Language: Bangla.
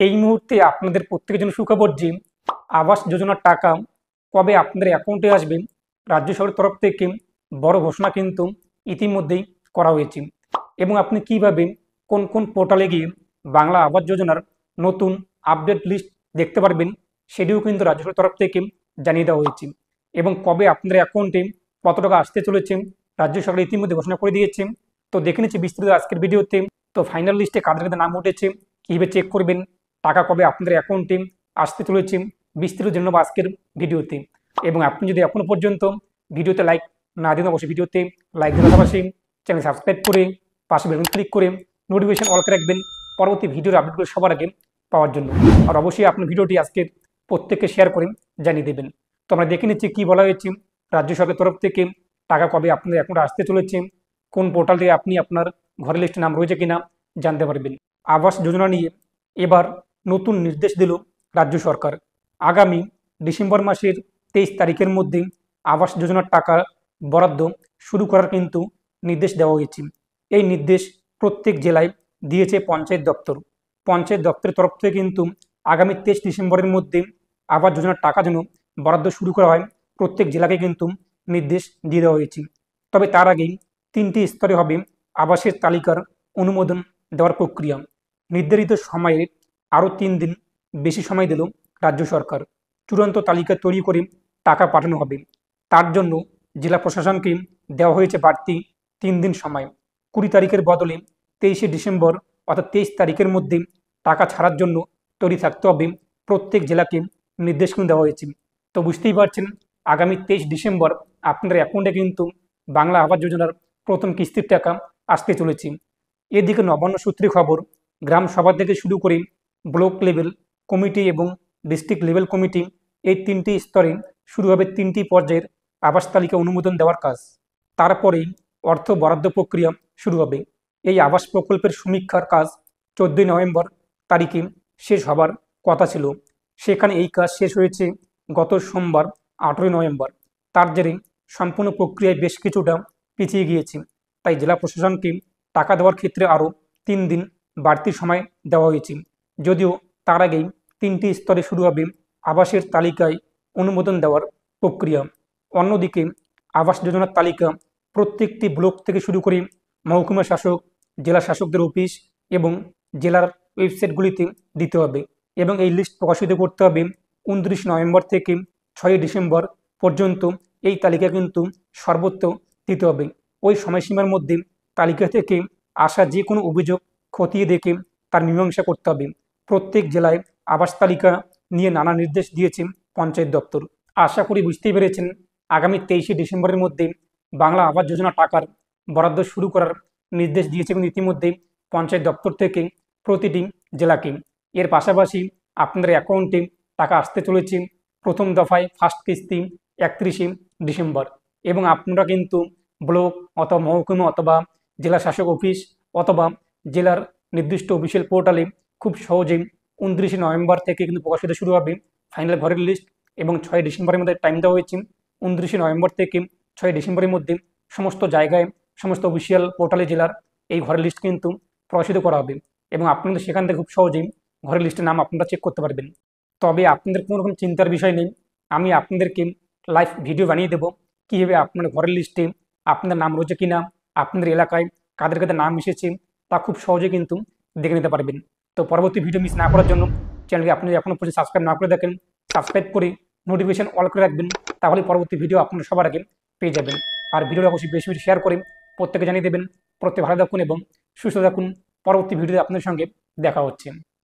এই মুহূর্তে আপনাদের প্রত্যেকের জন্য সুখবর যে আবাস যোজনার টাকা কবে আপনাদের অ্যাকাউন্টে আসবে রাজ্য সরকারের তরফ থেকে বড় ঘোষণা কিন্তু ইতিমধ্যেই করা হয়েছে। এবং আপনি কিভাবে কোন কোন পোর্টালে গিয়ে বাংলা আবাস যোজনার নতুন আপডেট লিস্ট দেখতে পারবেন সেটিও কিন্তু রাজ্য সরকারের তরফ থেকে জানিয়ে দেওয়া হয়েছে। এবং কবে আপনাদের অ্যাকাউন্টে কত টাকা আসতে চলেছে রাজ্য সরকার ইতিমধ্যে ঘোষণা করে দিয়েছে। তো দেখে নিচ্ছি বিস্তারিত আজকের ভিডিওতে। তো ফাইনাল লিস্টে কাদের কাদের নাম উঠেছে, কীভাবে চেক করবেন, টাকা কবে আপনাদের অ্যাকাউন্টে আসতে চলেছে, বিস্তারিত জানাবো আজকের ভিডিওতে। এবং আপনি যদি এখনো পর্যন্ত ভিডিওতে লাইক না দিন অবশ্যই ভিডিওতে লাইক দেওয়ার পাশাপাশি চ্যানেল সাবস্ক্রাইব করে পাশে বেল ক্লিক করে নোটিফিকেশন অল করে রাখবেন পরবর্তী ভিডিওর আপডেটগুলো সবার আগে পাওয়ার জন্য। আর অবশ্যই আপনি ভিডিওটি আজকের প্রত্যেককে শেয়ার করে জানিয়ে দেবেন। তো আমরা দেখে নিচ্ছি কী বলা হয়েছে রাজ্য সরকারের তরফ থেকে টাকা কবে আপনাদের অ্যাকাউন্টে আসতে চলেছে, কোন পোর্টাল থেকে আপনি আপনার ঘরের লিস্টে নাম রয়েছে কিনা জানতে পারবেন। আবাস যোজনা নিয়ে এবার নতুন নির্দেশ দিল রাজ্য সরকার। আগামী ডিসেম্বর মাসের 23 তারিখের মধ্যে আবাস যোজনার টাকা বরাদ্দ শুরু করার কিন্তু নির্দেশ দেওয়া হয়েছে। এই নির্দেশ প্রত্যেক জেলায় দিয়েছে পঞ্চায়েত দপ্তর। পঞ্চায়েত দপ্তরের তরফ থেকে কিন্তু আগামী 23 ডিসেম্বরের মধ্যে আবাস যোজনার টাকা যেন বরাদ্দ শুরু করা হয় প্রত্যেক জেলাকে কিন্তু নির্দেশ দিয়ে দেওয়া হয়েছে। তবে তার আগেই 3টি স্তরে হবে আবাসের তালিকার অনুমোদন দেওয়ার প্রক্রিয়া। নির্ধারিত সময়ে আরও 3 দিন বেশি সময় দিল রাজ্য সরকার। চূড়ান্ত তালিকা তৈরি করে টাকা পাঠানো হবে। তার জন্য জেলা প্রশাসনকে দেওয়া হয়েছে বাড়তি 3 দিন সময়। 20 তারিখের বদলে 23শে ডিসেম্বর অর্থাৎ 23 তারিখের মধ্যে টাকা ছাড়ার জন্য তৈরি থাকতে হবে প্রত্যেক জেলাকে নির্দেশ কিন্তু দেওয়া হয়েছে। তো বুঝতেই পারছেন আগামী 23 ডিসেম্বর আপনাদের অ্যাকাউন্টে কিন্তু বাংলা আবাস যোজনার প্রথম কিস্তির টাকা আসতে চলেছে। এদিকে নবান্ন সূত্রে খবর, গ্রাম সভা থেকে শুরু করে ব্লক লেভেল কমিটি এবং ডিস্ট্রিক্ট লেভেল কমিটি এই 3টি স্তরে শুরু হবে 3টি পর্যায়ের আবাস তালিকা অনুমোদন দেওয়ার কাজ। তারপরেই অর্থ বরাদ্দ প্রক্রিয়া শুরু হবে। এই আবাস প্রকল্পের সমীক্ষার কাজ 14 নভেম্বর তারিখে শেষ হবার কথা ছিল। সেখানে এই কাজ শেষ হয়েছে গত সোমবার 18 নভেম্বর। তার জেরে সম্পূর্ণ প্রক্রিয়ায় বেশ কিছুটা পিছিয়ে গিয়েছে। তাই জেলা প্রশাসনকে টাকা দেওয়ার ক্ষেত্রে আরও 3 দিন বাড়তি সময় দেওয়া হয়েছে। যদিও তার আগেই 3টি স্তরে শুরু হবে আবাসের তালিকায় অনুমোদন দেওয়ার প্রক্রিয়া। অন্যদিকে আবাস যোজনার তালিকা প্রত্যেকটি ব্লক থেকে শুরু করে মহকুমা শাসক, জেলা শাসকদের অফিস এবং জেলার ওয়েবসাইটগুলিতে দিতে হবে এবং এই লিস্ট প্রকাশিত করতে হবে 29 নভেম্বর থেকে 6 ডিসেম্বর পর্যন্ত। এই তালিকা কিন্তু সর্বত্র দিতে হবে। ওই সময়সীমার মধ্যে তালিকা থেকে আসা যে কোনো অভিযোগ খতিয়ে দেখে তার মীমাংসা করতে হবে। প্রত্যেক জেলায় আবাস তালিকা নিয়ে নানা নির্দেশ দিয়েছে পঞ্চায়েত দপ্তর। আশা করি বুঝতেই পেরেছেন আগামী 23শে ডিসেম্বরের মধ্যে বাংলা আবাস যোজনা টাকার বরাদ্দ শুরু করার নির্দেশ দিয়েছে কিন্তু ইতিমধ্যে পঞ্চায়েত দপ্তর থেকে প্রতিটি জেলাকে। এর পাশাপাশি আপনাদের অ্যাকাউন্টে টাকা আসতে চলেছে প্রথম দফায় ফার্স্ট কিস্তি 31শে ডিসেম্বর। এবং আপনারা কিন্তু ব্লক অথবা মহকুমা অথবা জেলা শাসক অফিস অথবা জেলার নির্দিষ্ট অফিসিয়াল পোর্টালে খুব সহজেই 29শে নভেম্বর থেকে কিন্তু প্রকাশিত শুরু হবে ফাইনাল ঘরের লিস্ট। এবং 6 ডিসেম্বরের মধ্যে টাইম দেওয়া হয়েছে। 29শে নভেম্বর থেকে 6 ডিসেম্বরের মধ্যে সমস্ত জায়গায় সমস্ত অফিসিয়াল পোর্টালে জেলার এই ঘরের লিস্ট কিন্তু প্রকাশিত করা হবে এবং আপনাদের সেখান থেকে খুব সহজেই ঘরের লিস্টের নাম আপনারা চেক করতে পারবেন। তবে আপনাদের কোনো রকম চিন্তার বিষয় নেই, আমি আপনাদেরকে লাইভ ভিডিও বানিয়ে দেবো কীভাবে আপনার ঘরের লিস্টে আপনার নাম রয়েছে কিনা, আপনাদের এলাকায় কাদের কাদের নাম এসেছে তা খুব সহজে কিন্তু দেখে নিতে পারবেন। তো পরবর্তী ভিডিও মিস না করার জন্য চ্যানেলকে আপনি এখনও পর্যন্ত সাবস্ক্রাইব না করে দেখেন সাবস্ক্রাইব করে নোটিফিকেশন অল করে রাখবেন, তাহলে পরবর্তী ভিডিও আপনারা সবার আগে পেয়ে যাবেন। আর ভিডিওটা অবশ্যই বেশি বেশি শেয়ার করে প্রত্যেকে জানিয়ে দেবেন। প্রত্যেকে ভালো থাকুন এবং সুস্থ থাকুন। পরবর্তী ভিডিওতে আপনাদের সঙ্গে দেখা হচ্ছে।